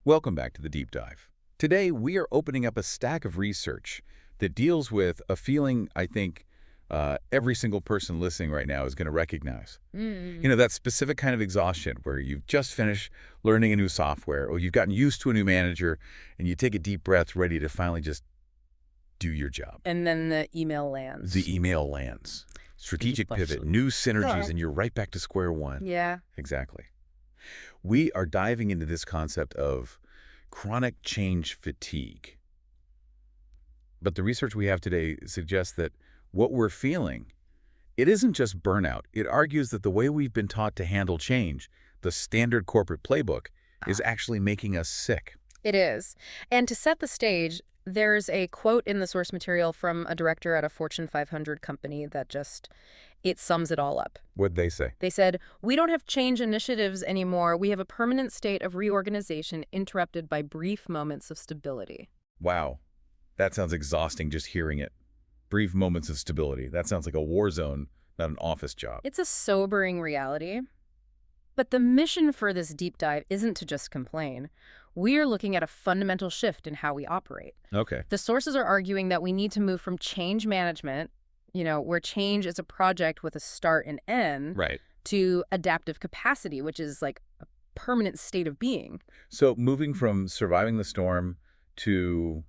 Welcome back to the Deep Dive. Today, we are opening up a stack of research that deals with a feeling I think every single person listening right now is going to recognize. You know, that specific kind of exhaustion where you've just finished learning a new software or you've gotten used to a new manager and you take a deep breath ready to finally just do your job. And then the email lands. The email lands. Strategic pivot, new synergies, and you're right back to square one. Yeah. Exactly. We are diving into this concept of chronic change fatigue. But the research we have today suggests that what we're feeling, it isn't just burnout. It argues that the way we've been taught to handle change, the standard corporate playbook, is actually making us sick. It is. And to set the stage, there's a quote in the source material from a director at a Fortune 500 company that it sums it all up. What'd they say? They said, "We don't have change initiatives anymore. We have a permanent state of reorganization interrupted by brief moments of stability." Wow. That sounds exhausting just hearing it. Brief moments of stability. That sounds like a war zone, not an office job. It's a sobering reality. But the mission for this deep dive isn't to just complain. We are looking at a fundamental shift in how we operate. Okay. The sources are arguing that we need to move from change management, where change is a project with a start and end, Right. to adaptive capacity, which is like a permanent state of being. So moving from surviving the storm to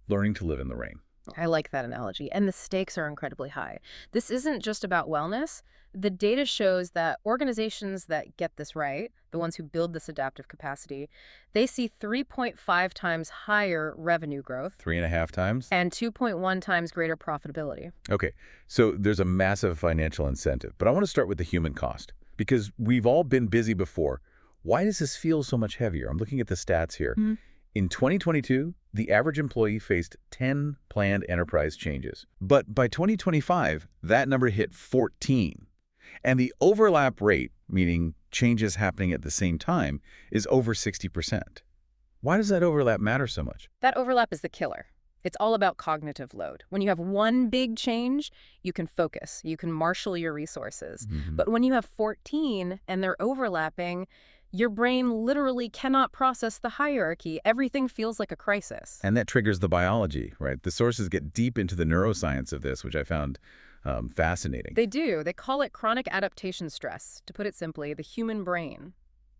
learning to live in the rain. I like that analogy. And the stakes are incredibly high. This isn't just about wellness. The data shows that organizations that get this right, the ones who build this adaptive capacity, they see 3.5 times higher revenue growth 3.5 times? and 2.1 times greater profitability. Okay, so there's a massive financial incentive, but I want to start with the human cost because we've all been busy before. Why does this feel so much heavier? I'm looking at the stats here. In 2022, the average employee faced 10 planned enterprise changes. But by 2025, that number hit 14. And the overlap rate, meaning changes happening at the same time, is over 60%. Why does that overlap matter so much? That overlap is the killer. It's all about cognitive load. When you have one big change, you can focus. You can marshal your resources. But when you have 14 and they're overlapping, your brain literally cannot process the hierarchy. Everything feels like a crisis. And that triggers the biology, right? The sources get deep into the neuroscience of this, which I found fascinating. They do. They call it chronic adaptation stress. To put it simply, the human brain,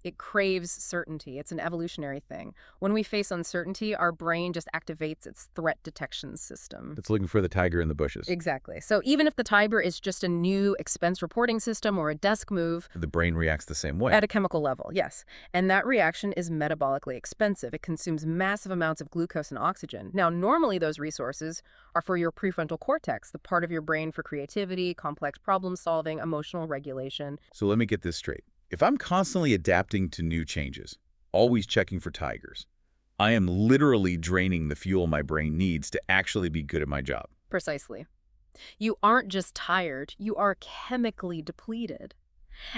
it craves certainty. It's an evolutionary thing. When we face uncertainty, our brain just activates its threat detection system. It's looking for the tiger in the bushes. Exactly. So even if the tiger is just a new expense reporting system or a desk move, The brain reacts the same way. at a chemical level, yes. And that reaction is metabolically expensive. It consumes massive amounts of glucose and oxygen. Now, normally those resources are for your prefrontal cortex, the part of your brain for creativity, complex problem solving, emotional regulation. So let me get this straight. If I'm constantly adapting to new changes, always checking for tigers, I am literally draining the fuel my brain needs to actually be good at my job. Precisely. You aren't just tired, you are chemically depleted.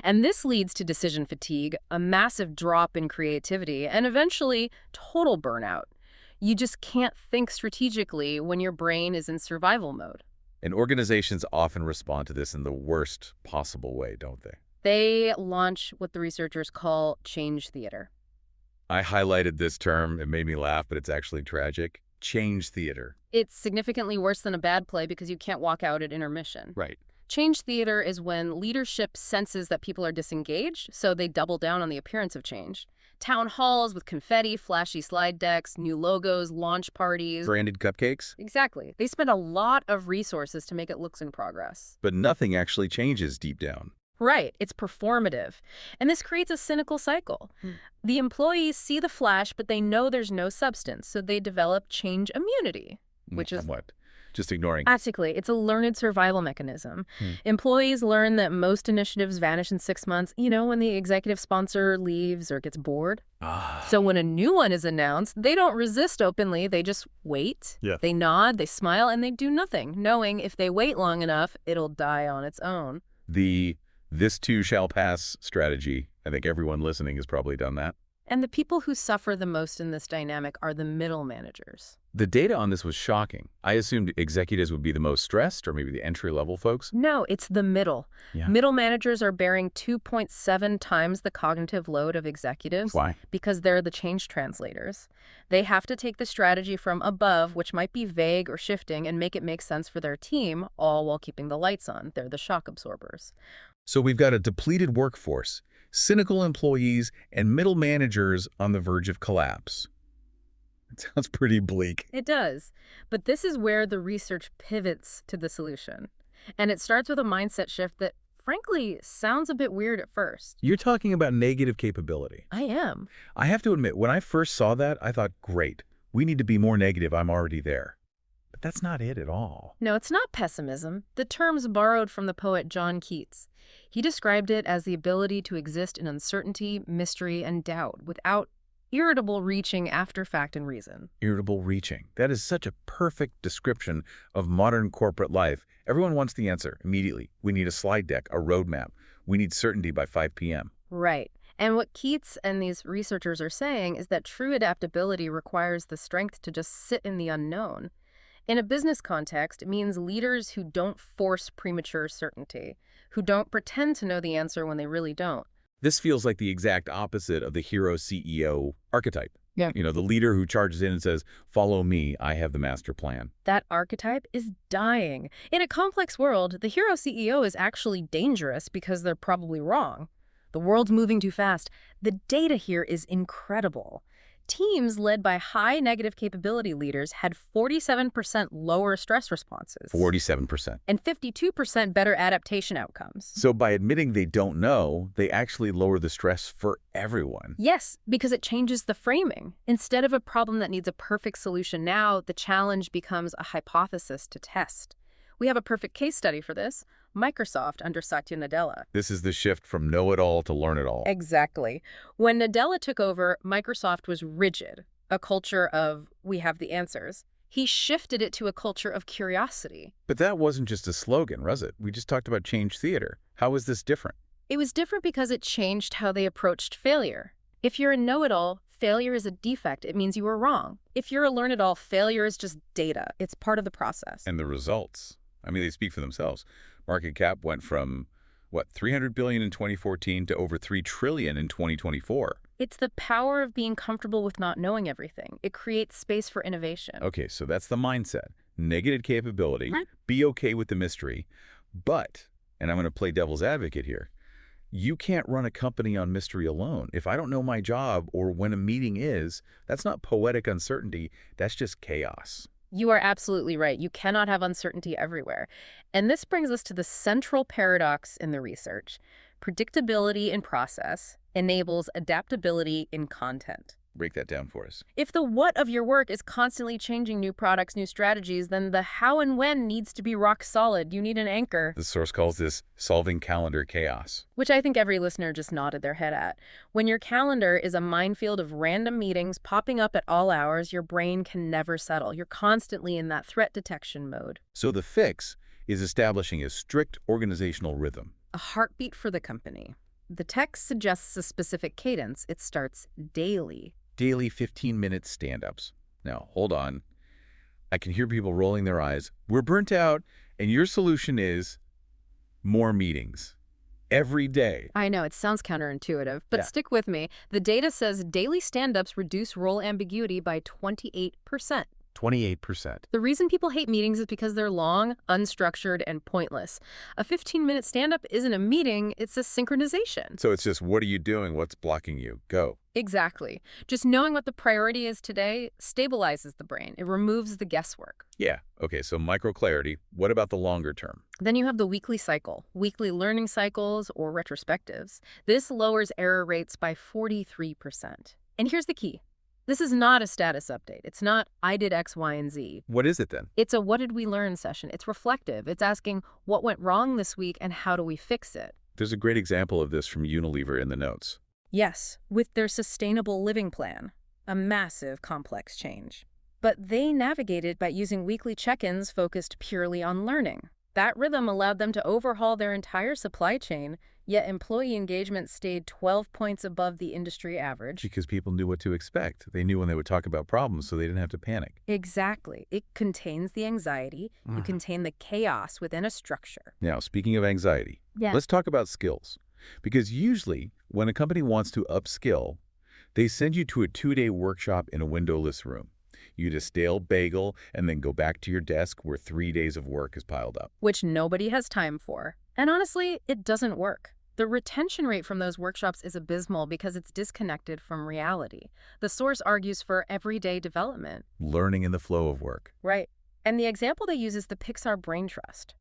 And this leads to decision fatigue, a massive drop in creativity, and eventually total burnout. You just can't think strategically when your brain is in survival mode. And organizations often respond to this in the worst possible way, don't they? They launch what the researchers call change theater. I highlighted this term. It made me laugh, but it's actually tragic. Change theater. It's significantly worse than a bad play because you can't walk out at intermission. Right. Change theater is when leadership senses that people are disengaged, so they double down on the appearance of change. Town halls with confetti, flashy slide decks, new logos, launch parties. Branded cupcakes? Exactly. They spend a lot of resources to make it look in progress. But nothing actually changes deep down. Right. It's performative. And this creates a cynical cycle. The employees see the flash, but they know there's no substance, so they develop change immunity, which is... What? Just ignoring. Practically, it's a learned survival mechanism. Employees learn that most initiatives vanish in 6 months, when the executive sponsor leaves or gets bored. So when a new one is announced, they don't resist openly. They just wait. Yeah. They nod, they smile, and they do nothing, knowing if they wait long enough, it'll die on its own. The "this too shall pass" strategy. I think everyone listening has probably done that. And the people who suffer the most in this dynamic are the middle managers. The data on this was shocking. I assumed executives would be the most stressed, or maybe the entry-level folks. No, it's the middle. Yeah. Middle managers are bearing 2.7 times the cognitive load of executives. Why? Because they're the change translators. They have to take the strategy from above, which might be vague or shifting, and make it make sense for their team, all while keeping the lights on. They're the shock absorbers. So we've got a depleted workforce, cynical employees, and middle managers on the verge of collapse. It sounds pretty bleak. It does. But this is where the research pivots to the solution. And it starts with a mindset shift that, frankly, sounds a bit weird at first. You're talking about negative capability. I am. I have to admit, when I first saw that, I thought, great, we need to be more negative. I'm already there. But that's not it at all. No, it's not pessimism. The term's borrowed from the poet John Keats. He described it as the ability to exist in uncertainty, mystery, and doubt without irritable reaching after fact and reason. Irritable reaching. That is such a perfect description of modern corporate life. Everyone wants the answer immediately. We need a slide deck, a roadmap. We need certainty by 5 p.m. Right. And what Keats and these researchers are saying is that true adaptability requires the strength to just sit in the unknown. In a business context, it means leaders who don't force premature certainty, who don't pretend to know the answer when they really don't. This feels like the exact opposite of the hero CEO archetype. Yeah. You know, the leader who charges in and says, follow me, I have the master plan. That archetype is dying. In a complex world, the hero CEO is actually dangerous because they're probably wrong. The world's moving too fast. The data here is incredible. Teams led by high negative capability leaders had 47% lower stress responses. 47%. And 52% better adaptation outcomes. So by admitting they don't know, they actually lower the stress for everyone. Yes, because it changes the framing. Instead of a problem that needs a perfect solution now, the challenge becomes a hypothesis to test. We have a perfect case study for this. Microsoft under Satya Nadella. This is the shift from know-it-all to learn-it-all. Exactly. When Nadella took over, Microsoft was rigid, a culture of, we have the answers. He shifted it to a culture of curiosity. But that wasn't just a slogan, was it? We just talked about change theater. How is this different? It was different because it changed how they approached failure. If you're a know-it-all, failure is a defect. It means you were wrong. If you're a learn-it-all, failure is just data. It's part of the process. And the results, I mean, they speak for themselves. Market cap went from, what, $300 billion in 2014 to over $3 trillion in 2024. It's the power of being comfortable with not knowing everything. It creates space for innovation. Okay, so that's the mindset. Negative capability, be okay with the mystery. But, and I'm going to play devil's advocate here, you can't run a company on mystery alone. If I don't know my job or when a meeting is, that's not poetic uncertainty, that's just chaos. You are absolutely right. You cannot have uncertainty everywhere. And this brings us to the central paradox in the research. Predictability in process enables adaptability in content. Break that down for us. If the what of your work is constantly changing new products, new strategies, then the how and when needs to be rock solid. You need an anchor. The source calls this solving calendar chaos. Which I think every listener just nodded their head at. When your calendar is a minefield of random meetings popping up at all hours, your brain can never settle. You're constantly in that threat detection mode. So the fix is establishing a strict organizational rhythm. A heartbeat for the company. The text suggests a specific cadence. It starts daily. Daily 15-minute stand-ups. Now, hold on. I can hear people rolling their eyes. We're burnt out, and your solution is more meetings every day. I know, it sounds counterintuitive, but Yeah. stick with me. The data says daily stand-ups reduce role ambiguity by 28%. 28%. The reason people hate meetings is because they're long, unstructured, and pointless. A 15-minute stand-up isn't a meeting, it's a synchronization. So it's just, what are you doing? What's blocking you? Go. Exactly. Just knowing what the priority is today stabilizes the brain. It removes the guesswork. Yeah. Okay, so micro-clarity. What about the longer term? Then you have the weekly cycle, weekly learning cycles or retrospectives. This lowers error rates by 43%. And here's the key. This is not a status update. It's not, I did X, Y, and Z. What is it then? It's a what did we learn session. It's reflective. It's asking what went wrong this week and how do we fix it. There's a great example of this from Unilever in the notes. Yes, with their sustainable living plan, a massive complex change. But they navigated by using weekly check-ins focused purely on learning. That rhythm allowed them to overhaul their entire supply chain, Yet employee engagement stayed 12 points above the industry average. Because people knew what to expect. They knew when they would talk about problems, so they didn't have to panic. Exactly. It contains the anxiety. You contain the chaos within a structure. Now, speaking of anxiety, Yeah. let's talk about skills. Because usually, when a company wants to upskill, they send you to a 2-day workshop in a windowless room. You eat a stale bagel and then go back to your desk where 3 days of work is piled up. Which nobody has time for. And honestly, it doesn't work. The retention rate from those workshops is abysmal because it's disconnected from reality. The source argues for everyday development. Learning in the flow of work. Right. And the example they use is the Pixar brain trust.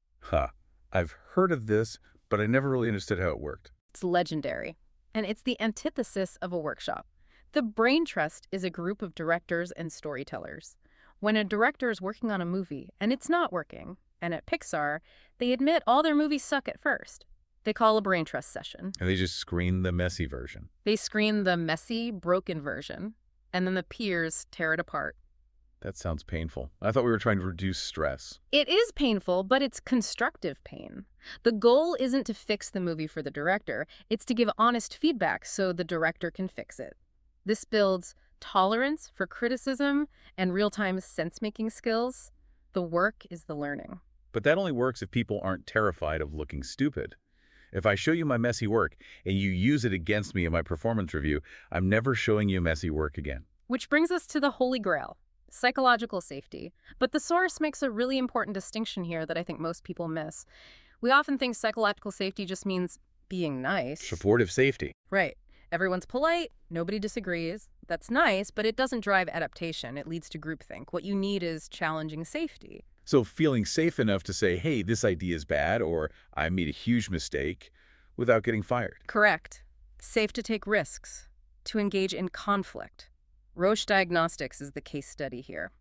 I've heard of this, but I never really understood how it worked. It's legendary. And it's the antithesis of a workshop. The brain trust is a group of directors and storytellers. When a director is working on a movie and it's not working, and at Pixar, they admit all their movies suck at first. They call a brain trust session. And they just screen the messy version. They screen the messy, broken version, and then the peers tear it apart. That sounds painful. I thought we were trying to reduce stress. It is painful, but it's constructive pain. The goal isn't to fix the movie for the director. It's to give honest feedback so the director can fix it. This builds tolerance for criticism and real-time sense-making skills. The work is the learning. But that only works if people aren't terrified of looking stupid. If I show you my messy work and you use it against me in my performance review, I'm never showing you messy work again. Which brings us to the holy grail, psychological safety. But the source makes a really important distinction here that I think most people miss. We often think psychological safety just means being nice. Supportive safety. Right. Everyone's polite, nobody disagrees. That's nice, but it doesn't drive adaptation. It leads to groupthink. What you need is challenging safety. So feeling safe enough to say, hey, this idea is bad, or I made a huge mistake, without getting fired. Correct. Safe to take risks, to engage in conflict. Roche Diagnostics is the case study here.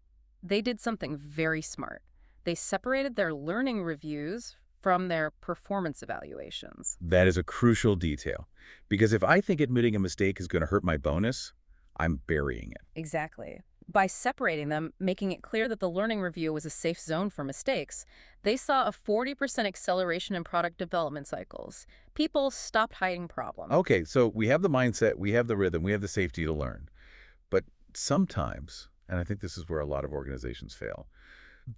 They did something very smart. They separated their learning reviews from their performance evaluations. That is a crucial detail. Because if I think admitting a mistake is going to hurt my bonus, I'm burying it. Exactly. By separating them, making it clear that the learning review was a safe zone for mistakes, they saw a 40% acceleration in product development cycles. People stopped hiding problems. Okay, so we have the mindset, we have the rhythm, we have the safety to learn. But sometimes, and I think this is where a lot of organizations fail,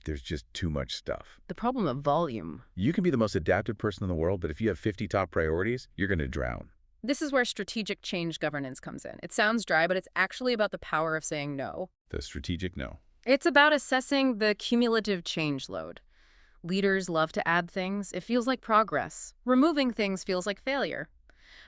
there's just too much stuff. The problem of volume. You can be the most adaptive person in the world, but if you have 50 top priorities, you're going to drown. This is where strategic change governance comes in. It sounds dry, but it's actually about the power of saying no. The strategic no. It's about assessing the cumulative change load. Leaders love to add things. It feels like progress. Removing things feels like failure.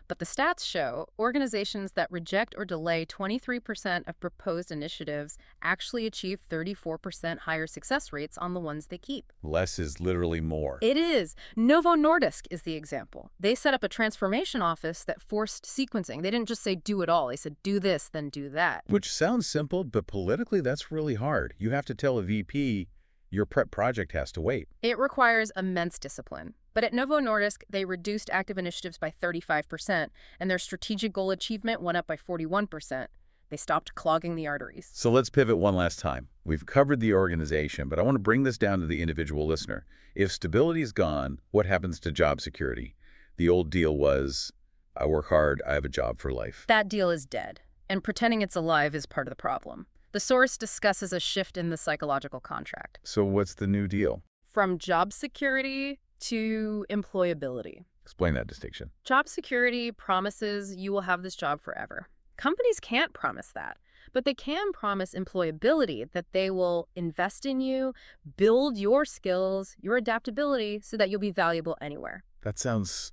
But the stats show organizations that reject or delay 23% of proposed initiatives actually achieve 34% higher success rates on the ones they keep. Less is literally more. It is. Novo Nordisk is the example. They set up a transformation office that forced sequencing. They didn't just say do it all. They said do this, then do that. Which sounds simple, but politically that's really hard. You have to tell a VP your prep project has to wait. It requires immense discipline. But at Novo Nordisk, they reduced active initiatives by 35%, and their strategic goal achievement went up by 41%. They stopped clogging the arteries. So let's pivot one last time. We've covered the organization, but I want to bring this down to the individual listener. If stability is gone, what happens to job security? The old deal was, I work hard, I have a job for life. That deal is dead, and pretending it's alive is part of the problem. The source discusses a shift in the psychological contract. So what's the new deal? From job security to employability. Explain that distinction. Job security promises you will have this job forever. Companies can't promise that, but they can promise employability, that they will invest in you, build your skills, your adaptability, so that you'll be valuable anywhere. That sounds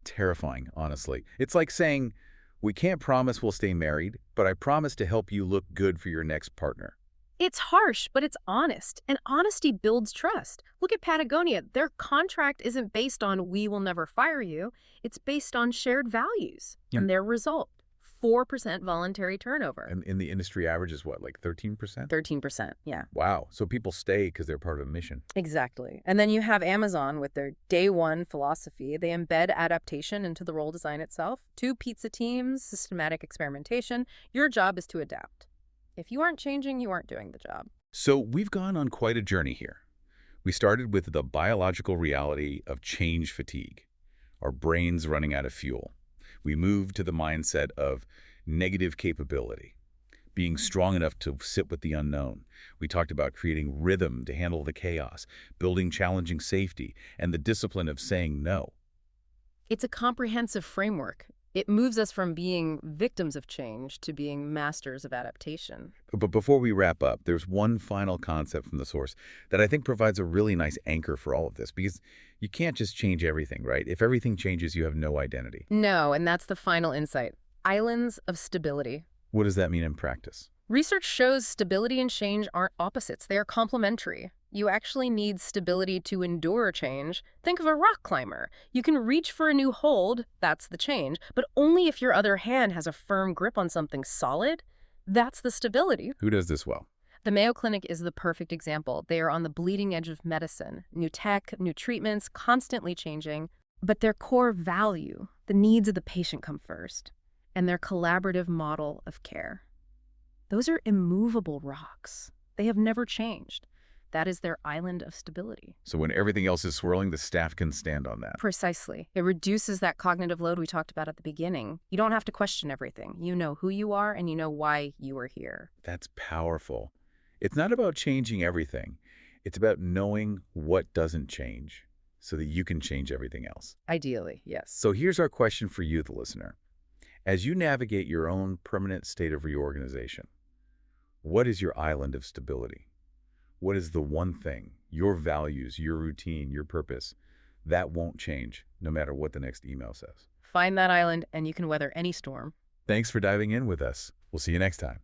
terrifying, honestly. It's like saying, we can't promise we'll stay married, but I promise to help you look good for your next partner. It's harsh, but it's honest, and honesty builds trust. Look at Patagonia. Their contract isn't based on we will never fire you. It's based on shared values. Yeah. And their result, 4% voluntary turnover. And the industry average is what, like 13%? 13%, yeah. Wow. So people stay because they're part of a mission. Exactly. And then you have Amazon with their day one philosophy. They embed adaptation into the role design itself. 2 pizza teams, systematic experimentation. Your job is to adapt. If you aren't changing, you aren't doing the job. So we've gone on quite a journey here. We started with the biological reality of change fatigue. our brains running out of fuel. We move to the mindset of negative capability, being strong enough to sit with the unknown. We talked about creating rhythm to handle the chaos, building challenging safety, and the discipline of saying no. It's a comprehensive framework. It moves us from being victims of change to being masters of adaptation. But before we wrap up, there's one final concept from the source that I think provides a really nice anchor for all of this, because you can't just change everything, right? If everything changes, you have no identity. No, and that's the final insight. Islands of stability. What does that mean in practice? Research shows stability and change aren't opposites. They are complementary. You actually need stability to endure change. Think of a rock climber. You can reach for a new hold, that's the change, but only if your other hand has a firm grip on something solid. That's the stability. Who does this well? The Mayo Clinic is the perfect example. They are on the bleeding edge of medicine. New tech, new treatments, constantly changing. But their core value, the needs of the patient come first, and their collaborative model of care. Those are immovable rocks. They have never changed. That is their island of stability. So when everything else is swirling, the staff can stand on that. Precisely. It reduces that cognitive load we talked about at the beginning. You don't have to question everything. You know who you are and you know why you are here. That's powerful. It's not about changing everything. It's about knowing what doesn't change so that you can change everything else. Ideally, yes. So here's our question for you, the listener. As you navigate your own permanent state of reorganization, what is your island of stability? What is the one thing, your values, your routine, your purpose, that won't change no matter what the next email says? Find that island and you can weather any storm. Thanks for diving in with us. We'll see you next time.